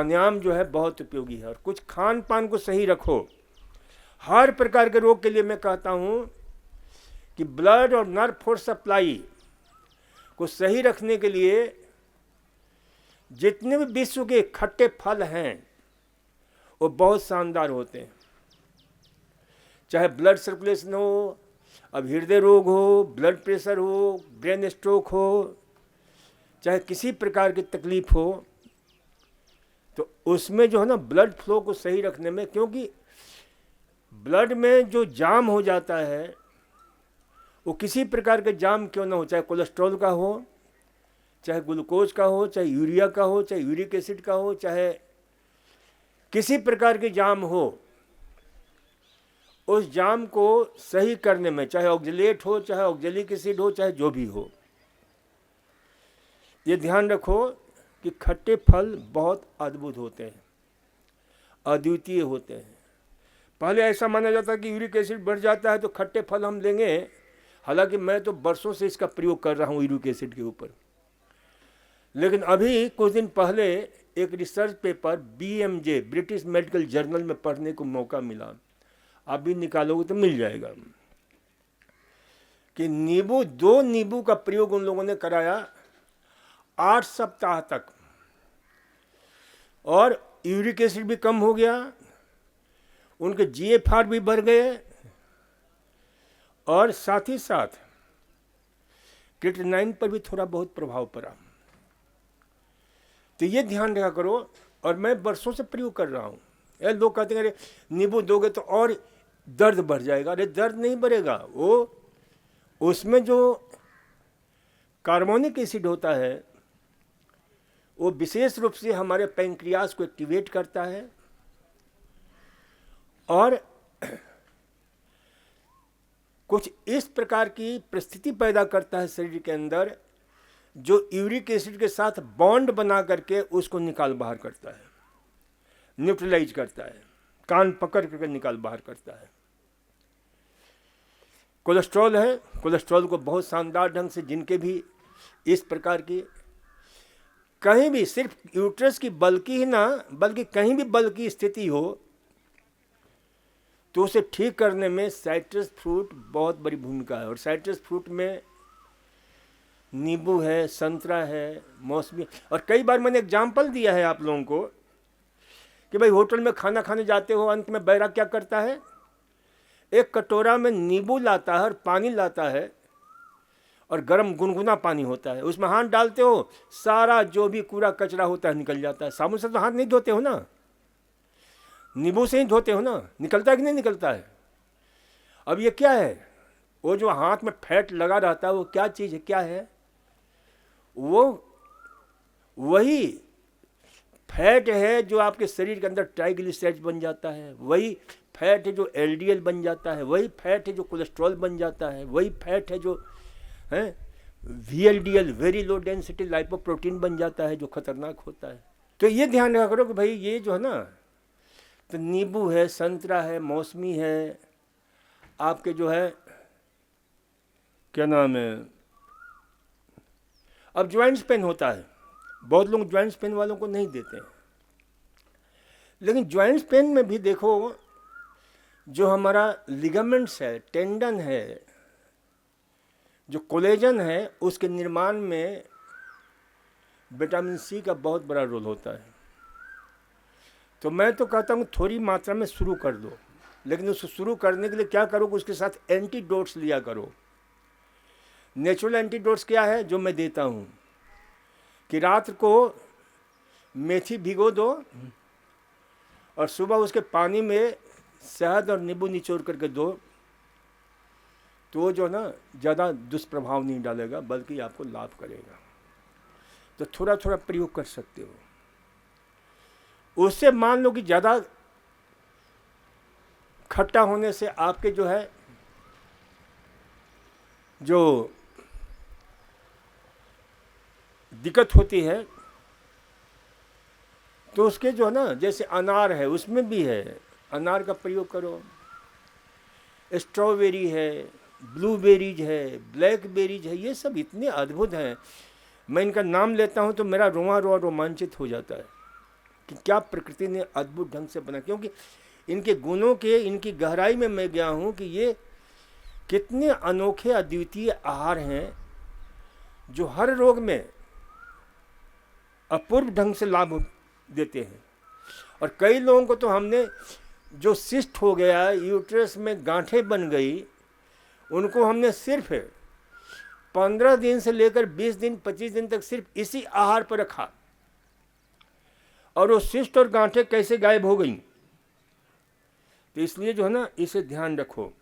प्राणायाम जो है बहुत उपयोगी है। और कुछ खान पान को सही रखो। हर प्रकार के रोग के लिए मैं कहता हूँ कि ब्लड और नर्व फोर्स सप्लाई को सही रखने के लिए जितने भी विश्व के खट्टे फल हैं वो बहुत शानदार होते हैं। चाहे ब्लड सर्कुलेशन हो, अब हृदय रोग हो, ब्लड प्रेशर हो, ब्रेन स्ट्रोक हो, चाहे किसी प्रकार की तकलीफ हो, तो उसमें जो है ना ब्लड फ्लो को सही रखने में, क्योंकि ब्लड में जो जाम हो जाता है वो किसी प्रकार के जाम क्यों ना हो, चाहे कोलेस्ट्रॉल का हो, चाहे ग्लूकोज का हो, चाहे यूरिया का हो, चाहे यूरिक एसिड का हो, चाहे किसी प्रकार के जाम हो, उस जाम को सही करने में, चाहे ऑक्जेलेट हो, चाहे ऑक्जेलिक एसिड हो, चाहे जो भी हो, ये ध्यान रखो कि खट्टे फल बहुत अद्भुत होते हैं, अद्वितीय होते हैं। पहले ऐसा माना जाता है कि यूरिक एसिड बढ़ जाता है तो खट्टे फल हम लेंगे। हालांकि मैं तो बरसों से इसका प्रयोग कर रहा हूँ यूरिक एसिड के ऊपर। लेकिन अभी कुछ दिन पहले एक research paper BMJ British medical journal में पढ़ने को मौका मिला, आप भी निकालोगे तो मिल जाएगा, कि दो नींबू का प्रयोग उन लोगों ने कराया 8 सप्ताह तक, और यूरिक एसिड भी कम हो गया, उनके GFR भी बढ़ गए, और साथ ही साथ क्रिएटिनिन पर भी थोड़ा बहुत प्रभाव पड़ा। तो ये ध्यान रखा करो। और मैं बरसों से प्रयोग कर रहा हूँ। लोग कहते हैं अरे नींबू दोगे तो और दर्द बढ़ जाएगा। अरे दर्द नहीं बढ़ेगा, वो उसमें जो कार्बोनिक एसिड होता है वो विशेष रूप से हमारे पैंक्रियास को एक्टिवेट करता है और कुछ इस प्रकार की परिस्थिति पैदा करता है शरीर के अंदर जो यूरिक एसिड के साथ बॉन्ड बना करके उसको निकाल बाहर करता है, न्यूट्रलाइज करता है, कान पकड़ करके निकाल बाहर करता है। कोलेस्ट्रॉल है, कोलेस्ट्रॉल को बहुत शानदार ढंग से जिनके भी इस प्रकार की कहीं भी सिर्फ यूट्रस की बल्कि ही ना बल्कि कहीं भी बल की स्थिति हो तो उसे ठीक करने में साइट्रस फ्रूट बहुत बड़ी भूमिका है। और साइट्रस फ्रूट में नींबू है, संतरा है, मौसमी। और कई बार मैंने एग्जाम्पल दिया है आप लोगों को कि भाई होटल में खाना खाने जाते हो, अंत में बैरा क्या करता है, एक कटोरा में नींबू लाता है और पानी लाता है और गर्म गुनगुना पानी होता है, उसमें हाथ डालते हो, सारा जो भी कूड़ा कचरा होता है निकल जाता है। साबुन से तो हाथ नहीं धोते हो ना, नींबू से ही धोते हो ना, निकलता है कि नहीं निकलता है। अब ये क्या है, वो जो हाथ में फैट लगा रहता है वो क्या चीज़ है, क्या है वो, वही फैट है जो आपके शरीर के अंदर ट्राइग्लिसराइड बन जाता है, वही फैट है जो LDL बन जाता है, वही फैट है जो कोलेस्ट्रॉल बन जाता है, वही फैट है जो है VLDL very low density lipoprotein बन जाता है जो खतरनाक होता है। तो ये ध्यान रखा करो कि भाई ये जो है ना, तो नींबू है, संतरा है, मौसमी है, आपके जो है क्या नाम है, अब ज्वाइंट्स पेन होता है, बहुत लोग ज्वाइंट्स पेन वालों को नहीं देते हैं, लेकिन ज्वाइंट्स पेन में भी देखो जो हमारा लिगामेंट्स है, टेंडन है, जो कोलेजन है, उसके निर्माण में विटामिन C का बहुत बड़ा रोल होता है। तो मैं तो कहता हूँ थोड़ी मात्रा में शुरू कर दो, लेकिन उसको शुरू करने के लिए क्या करो, उसके साथ एंटीडोट्स लिया करो। नेचुरल एंटीडोट्स क्या है जो मैं देता हूँ कि रात को मेथी भिगो दो और सुबह उसके पानी में शहद और नींबू निचोड़ करके दो, तो वो जो ना ज़्यादा दुष्प्रभाव नहीं डालेगा बल्कि आपको लाभ करेगा। तो थोड़ा थोड़ा प्रयोग कर सकते हो। उससे मान लो कि ज़्यादा खट्टा होने से आपके जो है जो दिक्कत होती है, तो उसके जो है ना, जैसे अनार है उसमें भी है, अनार का प्रयोग करो, स्ट्रॉबेरी है, ब्लूबेरीज है, ब्लैकबेरीज है, ये सब इतने अद्भुत हैं, मैं इनका नाम लेता हूँ तो मेरा रोआ रोआ रोमांचित हो जाता है। कि क्या प्रकृति ने अद्भुत ढंग से बना, क्योंकि इनके गुणों के, इनकी गहराई में मैं गया हूँ कि ये कितने अनोखे अद्वितीय आहार हैं जो हर रोग में अपूर्व ढंग से लाभ देते हैं। और कई लोगों को तो हमने, जो सिस्ट हो गया, यूट्रस में गांठें बन गई, उनको हमने सिर्फ 15 दिन से लेकर 20 दिन 25 दिन तक सिर्फ इसी आहार पर रखा, और वो सिस्ट और गांठें कैसे गायब हो गई। तो इसलिए जो है ना, इसे ध्यान रखो।